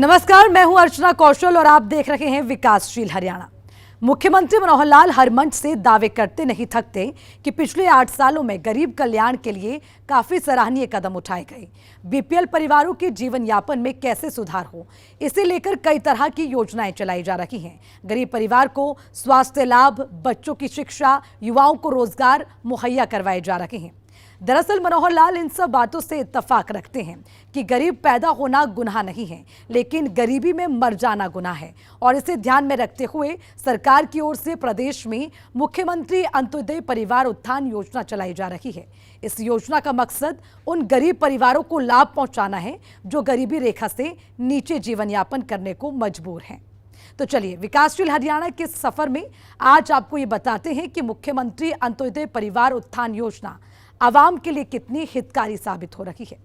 नमस्कार, मैं हूं अर्चना कौशल और आप देख रहे हैं विकासशील हरियाणा। मुख्यमंत्री मनोहर लाल हर मंच से दावे करते नहीं थकते कि पिछले 8 सालों में गरीब कल्याण के लिए काफी सराहनीय कदम उठाए गए। बीपीएल परिवारों के जीवन यापन में कैसे सुधार हो, इसे लेकर कई तरह की योजनाएं चलाई जा रही हैं। गरीब परिवार को स्वास्थ्य लाभ, बच्चों की शिक्षा, युवाओं को रोजगार मुहैया करवाए जा रहे हैं। दरअसल मनोहर लाल इन सब बातों से इत्तेफाक रखते हैं कि गरीब पैदा होना गुनाह नहीं है, लेकिन गरीबी में मर जाना गुनाह है। और इसे ध्यान में रखते हुए सरकार की ओर से प्रदेश में मुख्यमंत्री अंत्योदय परिवार उत्थान योजना चलाई जा रही है। इस योजना का मकसद उन गरीब परिवारों को लाभ पहुंचाना है जो गरीबी रेखा से नीचे जीवन यापन करने को मजबूर हैं। तो चलिए विकासशील हरियाणा के सफर में आज आपको ये बताते हैं कि मुख्यमंत्री अंत्योदय परिवार उत्थान योजना आवाम के लिए कितनी हितकारी साबित हो रही है।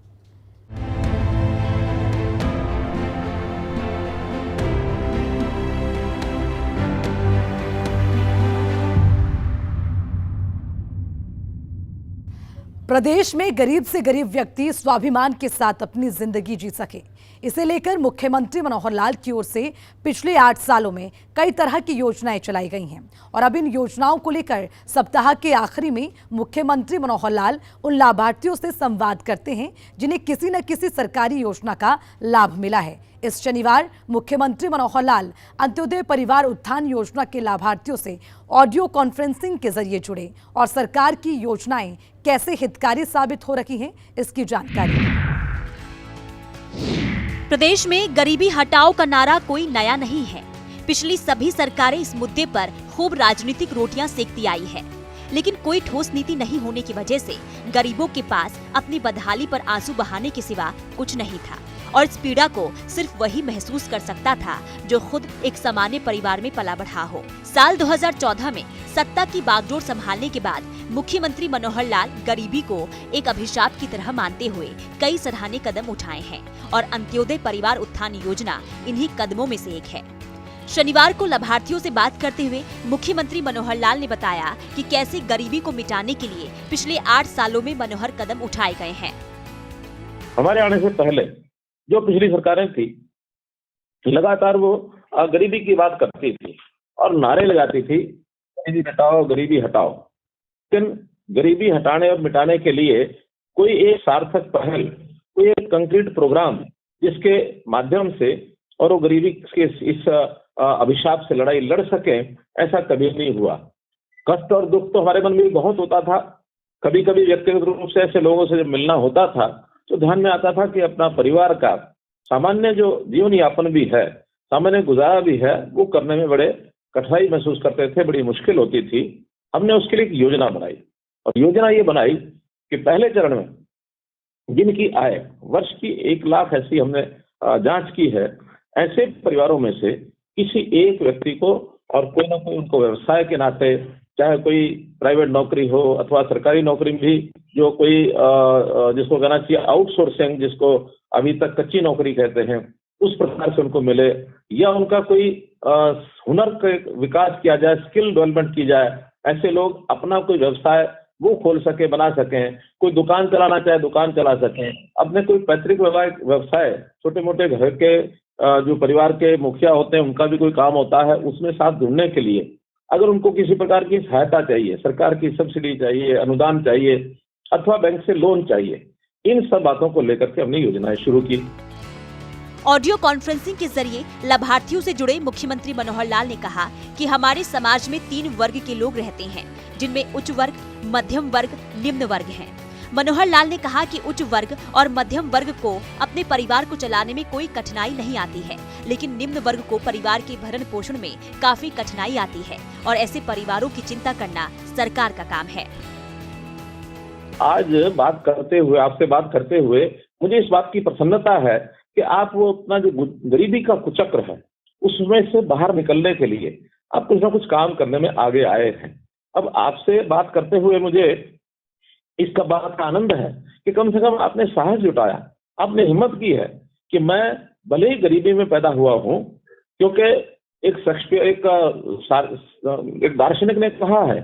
प्रदेश में गरीब से गरीब व्यक्ति स्वाभिमान के साथ अपनी जिंदगी जी सके, इसे लेकर मुख्यमंत्री मनोहर लाल की ओर से पिछले 8 सालों में कई तरह की योजनाएं चलाई गई हैं। और अब इन योजनाओं को लेकर सप्ताह के आखिरी में मुख्यमंत्री मनोहर लाल उन लाभार्थियों से संवाद करते हैं जिन्हें किसी न किसी सरकारी योजना का लाभ मिला है। इस शनिवार मुख्यमंत्री मनोहर लाल अंत्योदय परिवार उत्थान योजना के लाभार्थियों से ऑडियो कॉन्फ्रेंसिंग के जरिए जुड़े और सरकार की योजनाएं कैसे हितकारी साबित हो रही हैं, इसकी जानकारी। प्रदेश में गरीबी हटाओ का नारा कोई नया नहीं है। पिछली सभी सरकारें इस मुद्दे पर खूब राजनीतिक रोटियां सेकती आई है, लेकिन कोई ठोस नीति नहीं होने की वजह से गरीबों के पास अपनी बदहाली पर आंसू बहाने के सिवा कुछ नहीं था और इस पीड़ा को सिर्फ वही महसूस कर सकता था जो खुद एक सामान्य परिवार में पला बढ़ा हो। साल 2014 में सत्ता की बागडोर संभालने के बाद मुख्यमंत्री मनोहर लाल गरीबी को एक अभिशाप की तरह मानते हुए कई सराहनीय कदम उठाए हैं और अंत्योदय परिवार उत्थान योजना इन्हीं कदमों में से एक है। शनिवार को लाभार्थियों से बात करते हुए मुख्यमंत्री मनोहर लाल ने बताया कि कैसे गरीबी को मिटाने के लिए पिछले 8 सालों में मनोहर कदम उठाए गए हैं। हमारे आने से पहले जो पिछली सरकारें थी लगातार वो गरीबी की बात करती थी और नारे लगाती थी गरीबी हटाओ, गरीबी हटाओ। लेकिन गरीबी हटाने और मिटाने के लिए कोई एक सार्थक पहल, कोई एक कंक्रीट प्रोग्राम जिसके माध्यम से और वो गरीबी के इस अभिशाप से लड़ाई लड़ सके, ऐसा कभी नहीं हुआ। कष्ट और दुख तो हमारे मन में बहुत होता था। कभी कभी व्यक्तिगत रूप से ऐसे लोगों से जब मिलना होता था तो ध्यान में आता था कि अपना परिवार का सामान्य जो जीवन यापन भी है, सामान्य गुजारा भी है, वो करने में बड़े कठिनाई महसूस करते थे, बड़ी मुश्किल होती थी। हमने उसके लिए एक योजना बनाई और योजना ये बनाई कि पहले चरण में जिनकी आय वर्ष की 1 लाख ऐसी हमने जांच की है, ऐसे परिवारों में से किसी एक व्यक्ति को और कोई ना कोई उनको व्यवसाय के नाते, चाहे कोई प्राइवेट नौकरी हो अथवा सरकारी नौकरी भी, जो कोई जिसको कहना चाहिए आउटसोर्सिंग, जिसको अभी तक कच्ची नौकरी कहते हैं, उस प्रकार से उनको मिले, या उनका कोई हुनर का विकास किया जाए, स्किल डेवलपमेंट की जाए, ऐसे लोग अपना कोई व्यवसाय वो खोल सके, बना सकें। कोई दुकान चलाना चाहे दुकान चला सकें, अपने कोई पैतृक व्यवसाय, छोटे मोटे घर के जो परिवार के मुखिया होते हैं उनका भी कोई काम होता है, उसमें साथ जुड़ने के लिए अगर उनको किसी प्रकार की सहायता चाहिए, सरकार की सब्सिडी चाहिए, अनुदान चाहिए अथवा बैंक से लोन चाहिए, इन सब बातों को लेकर के हमने योजनाएं शुरू की। ऑडियो कॉन्फ्रेंसिंग के जरिए लाभार्थियों से जुड़े मुख्यमंत्री मनोहर लाल ने कहा कि हमारे समाज में 3 वर्ग के लोग रहते हैं, जिनमें उच्च वर्ग, मध्यम वर्ग, निम्न वर्ग हैं। मनोहर लाल ने कहा कि उच्च वर्ग और मध्यम वर्ग को अपने परिवार को चलाने में कोई कठिनाई नहीं आती है, लेकिन निम्न वर्ग को परिवार के भरण पोषण में काफी कठिनाई आती है और ऐसे परिवारों की चिंता करना सरकार का काम है। आज बात करते हुए, आपसे बात करते हुए मुझे इस बात की प्रसन्नता है कि आप वो अपना जो गरीबी का कुचक्र है उसमें से बाहर निकलने के लिए आप कुछ ना कुछ काम करने में आगे आए हैं। अब आपसे बात करते हुए मुझे इसका बात का आनंद है कि कम से कम आपने साहस जुटाया, आपने हिम्मत की है कि मैं भले ही गरीबी में पैदा हुआ हूं, क्योंकि एक दार्शनिक ने कहा है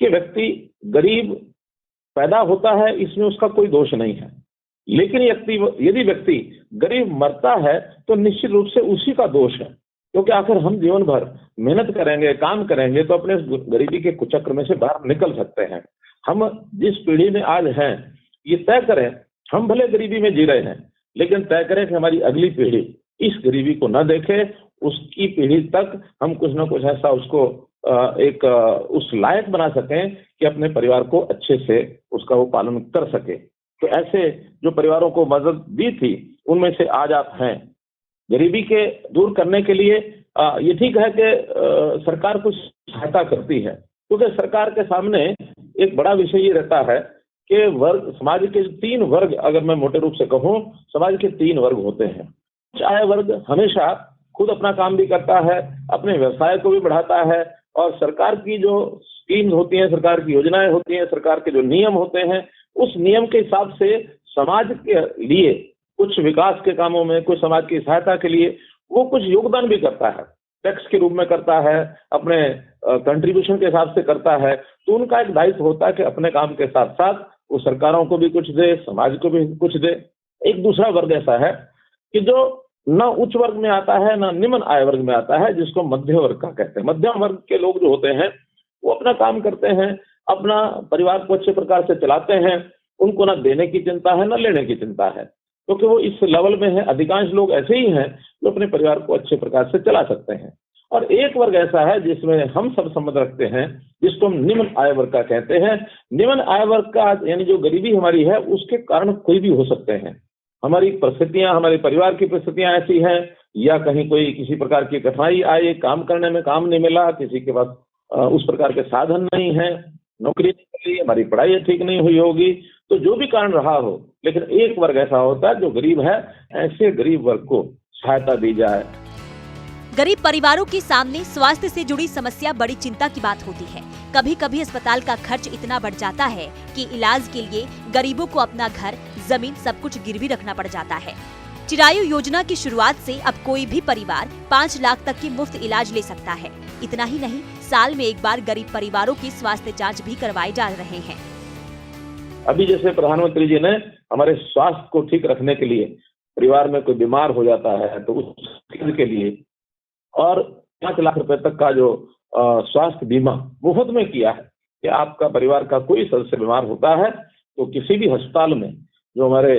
कि व्यक्ति गरीब पैदा होता है, इसमें उसका कोई दोष नहीं है, लेकिन यदि व्यक्ति गरीब मरता है तो निश्चित रूप से उसी का दोष है, क्योंकि आखिर हम जीवन भर मेहनत करेंगे, काम करेंगे तो अपने गरीबी के कुचक्र में से बाहर निकल सकते हैं। हम जिस पीढ़ी में आज हैं, ये तय करें, हम भले गरीबी में जी रहे हैं, लेकिन तय करें कि हमारी अगली पीढ़ी इस गरीबी को न देखे, उसकी पीढ़ी तक हम कुछ न कुछ ऐसा उसको उस लायक बना सकें कि अपने परिवार को अच्छे से उसका वो पालन कर सके। तो ऐसे जो परिवारों को मदद दी थी, उनमें से आज आप हैं। गरीबी के दूर करने के लिए ये ठीक है कि सरकार कुछ सहायता करती है, क्योंकि सरकार के सामने एक बड़ा विषय ये रहता है कि समाज के 3 वर्ग, अगर मैं मोटे रूप से कहूँ, समाज के 3 वर्ग होते हैं। उच्च आय वर्ग हमेशा खुद अपना काम भी करता है, अपने व्यवसाय को भी बढ़ाता है, और सरकार की जो स्कीम्स होती हैं, सरकार की योजनाएं होती हैं, सरकार के जो नियम होते हैं, उस नियम के हिसाब से समाज के लिए कुछ विकास के कामों में, कुछ समाज की सहायता के लिए वो कुछ योगदान भी करता है, टैक्स के रूप में करता है, अपने कंट्रीब्यूशन के हिसाब से करता है। तो उनका एक दायित्व होता है कि अपने काम के साथ साथ वो सरकारों को भी कुछ दे, समाज को भी कुछ दे। एक दूसरा वर्ग ऐसा है कि जो न उच्च वर्ग में आता है, न निम्न आय वर्ग में आता है, जिसको मध्य वर्ग का कहते हैं। मध्यम वर्ग के लोग जो होते हैं वो अपना काम करते हैं, अपना परिवार को अच्छे प्रकार से चलाते हैं, उनको न देने की चिंता है, न लेने की चिंता है, क्योंकि वो इस लेवल में है। अधिकांश लोग ऐसे ही हैं जो अपने परिवार को अच्छे प्रकार से चला सकते हैं। और एक वर्ग ऐसा है जिसमें हम सब संबंध रखते हैं, जिसको हम निम्न आय वर्ग का कहते हैं। निम्न आय वर्ग का यानी जो गरीबी हमारी है, उसके कारण कोई भी हो सकते हैं। हमारी परिस्थितियां, हमारे परिवार की परिस्थितियां ऐसी हैं, या कहीं कोई किसी प्रकार की कठिनाई आई, काम करने में काम नहीं मिला, किसी के पास उस प्रकार के साधन नहीं है, नौकरी नहीं मिली, हमारी पढ़ाई ठीक नहीं हुई होगी, तो जो भी कारण रहा हो, लेकिन एक वर्ग ऐसा होता है जो गरीब है। ऐसे गरीब वर्ग को सहायता दी जाए। गरीब परिवारों के सामने स्वास्थ्य से जुड़ी समस्या बड़ी चिंता की बात होती है। कभी कभी अस्पताल का खर्च इतना बढ़ जाता है कि इलाज के लिए गरीबों को अपना घर, जमीन सब कुछ गिरवी रखना पड़ जाता है। चिरायु योजना की शुरुआत से अब कोई भी परिवार 5 लाख तक की मुफ्त इलाज ले सकता है। इतना ही नहीं, साल में एक बार गरीब परिवारों की स्वास्थ्य जाँच भी करवाए जा रहे हैं। अभी जैसे प्रधानमंत्री जी ने हमारे स्वास्थ्य को ठीक रखने के लिए, परिवार में कोई बीमार हो जाता है तो उसके लिए और 5 लाख रुपए तक का जो स्वास्थ्य बीमा मुफ्त में किया है कि आपका परिवार का कोई सदस्य बीमार होता है तो किसी भी अस्पताल में, जो हमारे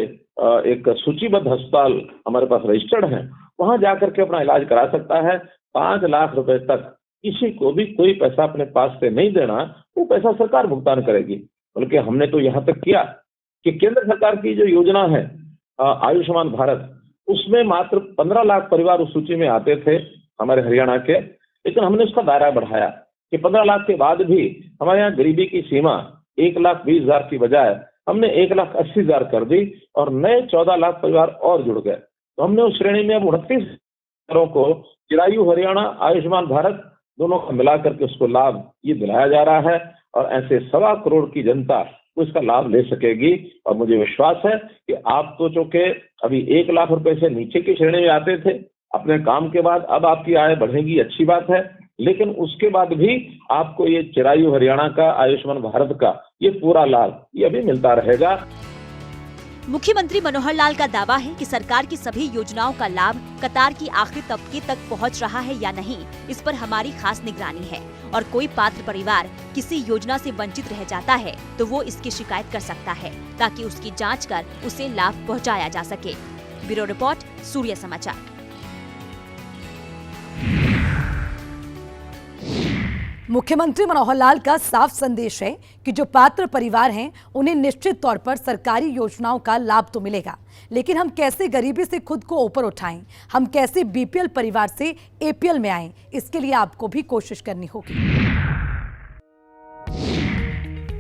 एक सूचीबद्ध अस्पताल हमारे पास रजिस्टर्ड हैं, वहां जाकर के अपना इलाज करा सकता है। 5 लाख रुपए तक किसी को भी कोई पैसा अपने पास से नहीं देना, वो पैसा सरकार भुगतान करेगी। बल्कि हमने तो यहाँ तक किया कि केंद्र सरकार की जो योजना है आयुष्मान भारत, उसमें मात्र 15 लाख परिवार उस सूची में आते थे हमारे हरियाणा के, लेकिन हमने उसका दायरा बढ़ाया कि 15 लाख के बाद भी हमारे यहाँ गरीबी की सीमा 1,20,000 की बजाय हमने 1,80,000 कर दी और नए 14 लाख परिवार और जुड़ गए। तो हमने उस श्रेणी में अब 29 को चिरायु हरियाणा आयुष्मान भारत दोनों को मिला करके उसको लाभ ये दिलाया जा रहा है, और ऐसे 1.25 करोड़ की जनता उसका लाभ ले सकेगी। और मुझे विश्वास है कि आप तो चूंकि अभी 1 लाख रुपए से नीचे की श्रेणी में आते थे अपने काम के बाद, अब आपकी आय बढ़ेगी, अच्छी बात है, लेकिन उसके बाद भी आपको ये चिरायु हरियाणा का आयुष्मान भारत का ये पूरा लाभ ये अभी मिलता रहेगा। मुख्यमंत्री मनोहर लाल का दावा है कि सरकार की सभी योजनाओं का लाभ कतार की आखिरी तबके तक पहुंच रहा है या नहीं, इस पर हमारी खास निगरानी है। और कोई पात्र परिवार किसी योजना से वंचित रह जाता है तो वो इसकी शिकायत कर सकता है, ताकि उसकी जांच कर उसे लाभ पहुंचाया जा सके। ब्यूरो रिपोर्ट, सूर्य समाचार। मुख्यमंत्री मनोहर लाल का साफ संदेश है कि जो पात्र परिवार हैं उन्हें निश्चित तौर पर सरकारी योजनाओं का लाभ तो मिलेगा, लेकिन हम कैसे गरीबी से खुद को ऊपर उठाएं, हम कैसे बीपीएल परिवार से एपीएल में आएं, इसके लिए आपको भी कोशिश करनी होगी।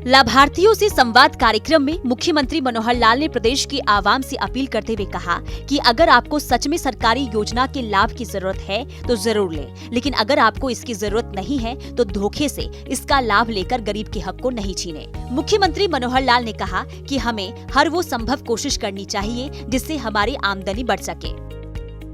लाभार्थियों से संवाद कार्यक्रम में मुख्यमंत्री मनोहर लाल ने प्रदेश की आवाम से अपील करते हुए कहा कि अगर आपको सच में सरकारी योजना के लाभ की जरूरत है तो जरूर लें, लेकिन अगर आपको इसकी जरूरत नहीं है तो धोखे से इसका लाभ लेकर गरीब के हक को नहीं छीने। मुख्यमंत्री मनोहर लाल ने कहा कि हमें हर वो संभव कोशिश करनी चाहिए जिससे हमारी आमदनी बढ़ सके।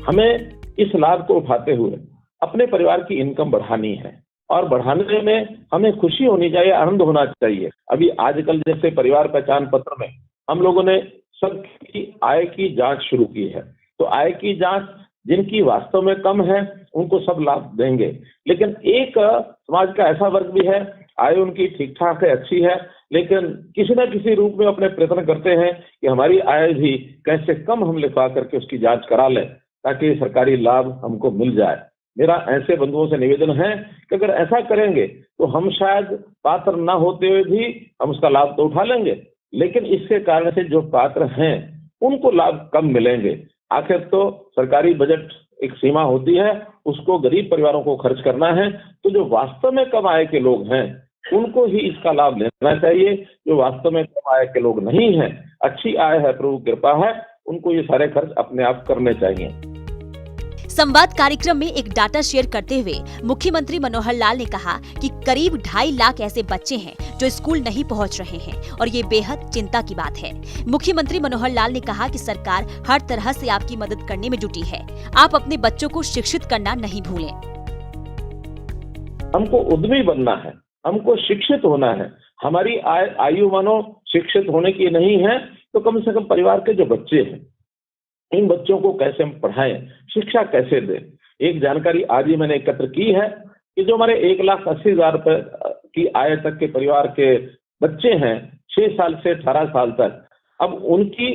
हमें इस लाभ को उठाते हुए अपने परिवार की इनकम बढ़ानी है, और बढ़ाने में हमें खुशी होनी चाहिए, आनंद होना चाहिए। अभी आजकल जैसे परिवार पहचान पत्र में हम लोगों ने सबकी आय की जांच शुरू की है। तो आय की जांच जिनकी वास्तव में कम है उनको सब लाभ देंगे, लेकिन एक समाज का ऐसा वर्ग भी है, आय उनकी ठीक ठाक है, अच्छी है, लेकिन किसी न किसी रूप में अपने प्रयत्न करते हैं कि हमारी आय भी कैसे कम हम लिखवा करके उसकी जांच करा लें ताकि सरकारी लाभ हमको मिल जाए। मेरा ऐसे बंधुओं से निवेदन है कि अगर ऐसा करेंगे तो हम शायद पात्र न होते हुए भी हम उसका लाभ तो उठा लेंगे, लेकिन इसके कारण से जो पात्र हैं उनको लाभ कम मिलेंगे। आखिर तो सरकारी बजट एक सीमा होती है, उसको गरीब परिवारों को खर्च करना है, तो जो वास्तव में कम आय के लोग हैं उनको ही इसका लाभ लेना चाहिए। जो वास्तव में कम आय के लोग नहीं हैं, अच्छी आय है, प्रभु कृपा है, उनको ये सारे खर्च अपने आप करने चाहिए। संवाद कार्यक्रम में एक डाटा शेयर करते हुए मुख्यमंत्री मनोहर लाल ने कहा कि करीब 2.5 लाख ऐसे बच्चे हैं जो स्कूल नहीं पहुंच रहे हैं और ये बेहद चिंता की बात है। मुख्यमंत्री मनोहर लाल ने कहा कि सरकार हर तरह से आपकी मदद करने में जुटी है। आप अपने बच्चों को शिक्षित करना नहीं भूलें। हमको उद्यमी बनना है, हमको शिक्षित होना है। हमारी आयु मानो शिक्षित होने की नहीं है, तो कम से कम परिवार के जो बच्चे हैं इन बच्चों को कैसे हम पढ़ाएं, शिक्षा कैसे दें। एक जानकारी आज ही मैंने एकत्र की है कि जो हमारे 1,80,000 रुपए की आय तक के परिवार के बच्चे हैं 6 साल से 18 साल तक, अब उनकी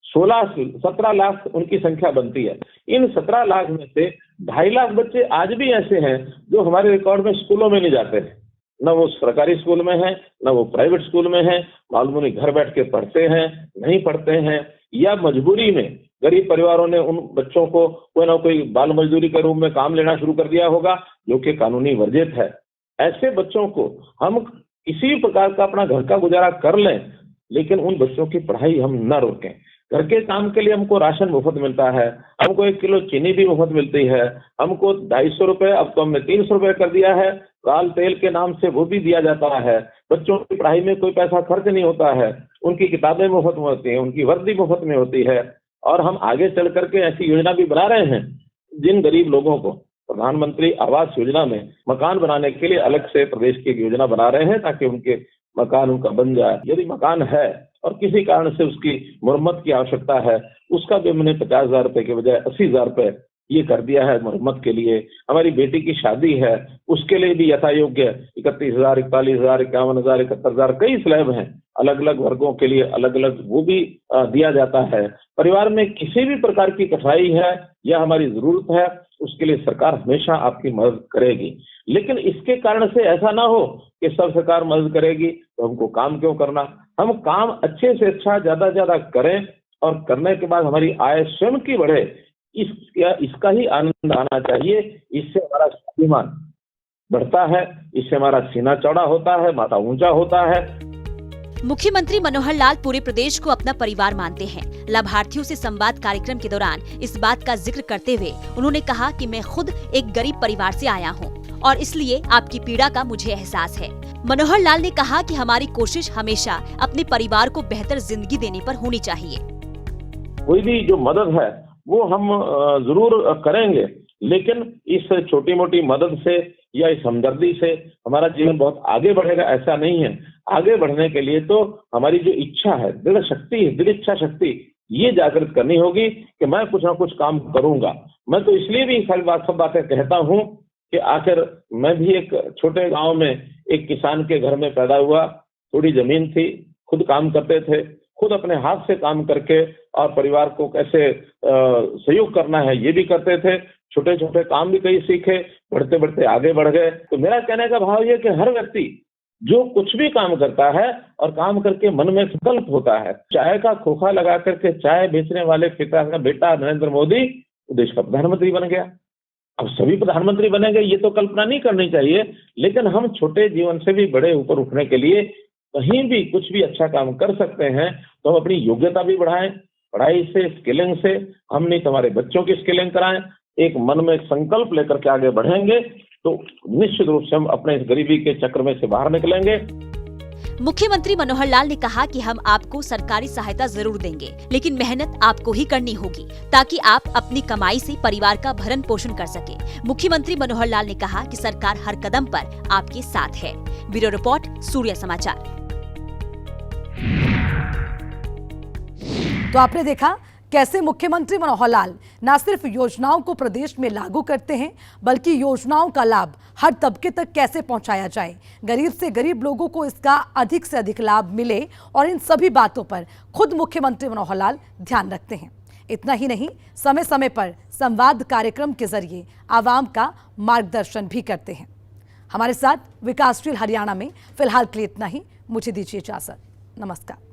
17 लाख उनकी संख्या बनती है। इन 17 लाख में से 2.5 लाख बच्चे आज भी ऐसे हैं जो हमारे रिकॉर्ड में स्कूलों में नहीं जाते हैं, न वो सरकारी स्कूल में है, न वो प्राइवेट स्कूल में है। मालूम नहीं घर बैठ के पढ़ते हैं, नहीं पढ़ते हैं, या मजबूरी में गरीब परिवारों ने उन बच्चों को कोई ना कोई बाल मजदूरी के रूप में काम लेना शुरू कर दिया होगा, जो कि कानूनी वर्जित है। ऐसे बच्चों को हम किसी भी प्रकार का अपना घर का गुजारा कर लें, लेकिन उन बच्चों की पढ़ाई हम न रोकें। घर के काम के लिए हमको राशन मुफ्त मिलता है, हमको 1 किलो चीनी भी मुफ्त मिलती है, हमको 250 रुपए, अब तो हमने 300 रुपए कर दिया है, लाल तेल के नाम से वो भी दिया जाता है। बच्चों की पढ़ाई में कोई पैसा खर्च नहीं होता है, उनकी किताबें मुफ्त में होती हैं, उनकी वर्दी मुफ्त में होती है। और हम आगे चल करके ऐसी योजना भी बना रहे हैं जिन गरीब लोगों को प्रधानमंत्री आवास योजना में मकान बनाने के लिए अलग से प्रदेश की एक योजना बना रहे हैं ताकि उनके मकान उनका बन जाए। यदि मकान है और किसी कारण से उसकी मरम्मत की आवश्यकता है, उसका भी हमने 50,000 रुपए के बजाय 80,000 रुपए ये कर दिया है मरम्मत के लिए। हमारी बेटी की शादी है, उसके लिए भी यथा योग्य 31,000, 41,000, 51,000, 71,000 कई स्लैब हैं, अलग अलग वर्गों के लिए अलग अलग वो भी दिया जाता है। परिवार में किसी भी प्रकार की कठिनाई है या हमारी जरूरत है, उसके लिए सरकार हमेशा आपकी मदद करेगी। लेकिन इसके कारण से ऐसा ना हो कि सब सरकार मदद करेगी तो हमको काम क्यों करना। हम काम अच्छे से अच्छा ज्यादा से ज्यादा करें और करने के बाद हमारी आय स्वयं की बढ़े, इसका ही आनंद आना चाहिए। इससे हमारा स्वाभिमान बढ़ता है, इससे हमारा सीना चौड़ा होता है, माथा ऊंचा होता है। मुख्यमंत्री मनोहर लाल पूरे प्रदेश को अपना परिवार मानते हैं। लाभार्थियों से संवाद कार्यक्रम के दौरान इस बात का जिक्र करते हुए उन्होंने कहा कि मैं खुद एक गरीब परिवार से आया हूं और इसलिए आपकी पीड़ा का मुझे एहसास है। मनोहर लाल ने कहा कि हमारी कोशिश हमेशा अपने परिवार को बेहतर जिंदगी देने पर होनी चाहिए। कोई भी जो मदद है वो हम जरूर करेंगे, लेकिन इस छोटी मोटी मदद से या इस हमदर्दी से हमारा जीवन बहुत आगे बढ़ेगा ऐसा नहीं है। आगे बढ़ने के लिए तो हमारी जो इच्छा है, दृढ़ शक्ति है, दृढ़ इच्छा शक्ति, ये जागृत करनी होगी कि मैं कुछ ना कुछ काम करूंगा। मैं तो इसलिए भी सब बातें कहता हूँ कि आखिर मैं भी एक छोटे गांव में एक किसान के घर में पैदा हुआ, थोड़ी जमीन थी, खुद काम करते थे, खुद अपने हाथ से काम करके और परिवार को कैसे सहयोग करना है ये भी करते थे। छोटे छोटे काम भी कई सीखे, बढ़ते बढ़ते आगे बढ़ गए। तो मेरा कहने का भाव ये कि हर व्यक्ति जो कुछ भी काम करता है और काम करके मन में संकल्प होता है, चाय का खोखा लगा करके चाय बेचने वाले पिता का बेटा नरेंद्र मोदी देश का प्रधानमंत्री बन गया। अब सभी प्रधानमंत्री बनेंगे ये तो कल्पना नहीं करनी चाहिए, लेकिन हम छोटे जीवन से भी बड़े ऊपर उठने के लिए कहीं भी कुछ भी अच्छा काम कर सकते हैं तो हम अपनी योग्यता भी बढ़ाएं, पढ़ाई से, स्किलिंग से। हम नहीं तो हमारे बच्चों की स्किलिंग कराएं, एक मन में संकल्प लेकर के आगे बढ़ेंगे तो निश्चित रूप से हम अपने इस गरीबी के चक्र में से बाहर निकलेंगे। मुख्यमंत्री मनोहर लाल ने कहा कि हम आपको सरकारी सहायता जरूर देंगे, लेकिन मेहनत आपको ही करनी होगी ताकि आप अपनी कमाई से परिवार का भरण पोषण कर सके। मुख्यमंत्री मनोहर लाल ने कहा कि सरकार हर कदम पर आपके साथ है। ब्यूरो रिपोर्ट, सूर्य समाचार। तो आपने देखा कैसे मुख्यमंत्री मनोहर लाल न सिर्फ योजनाओं को प्रदेश में लागू करते हैं, बल्कि योजनाओं का लाभ हर तबके तक कैसे पहुंचाया जाए, गरीब से गरीब लोगों को इसका अधिक से अधिक लाभ मिले, और इन सभी बातों पर खुद मुख्यमंत्री मनोहर लाल ध्यान रखते हैं। इतना ही नहीं, समय समय पर संवाद कार्यक्रम के जरिए आवाम का मार्गदर्शन भी करते हैं। हमारे साथ विकासशील हरियाणा में फिलहाल के लिए इतना ही। मुझे दीजिए इजाजत। नमस्कार।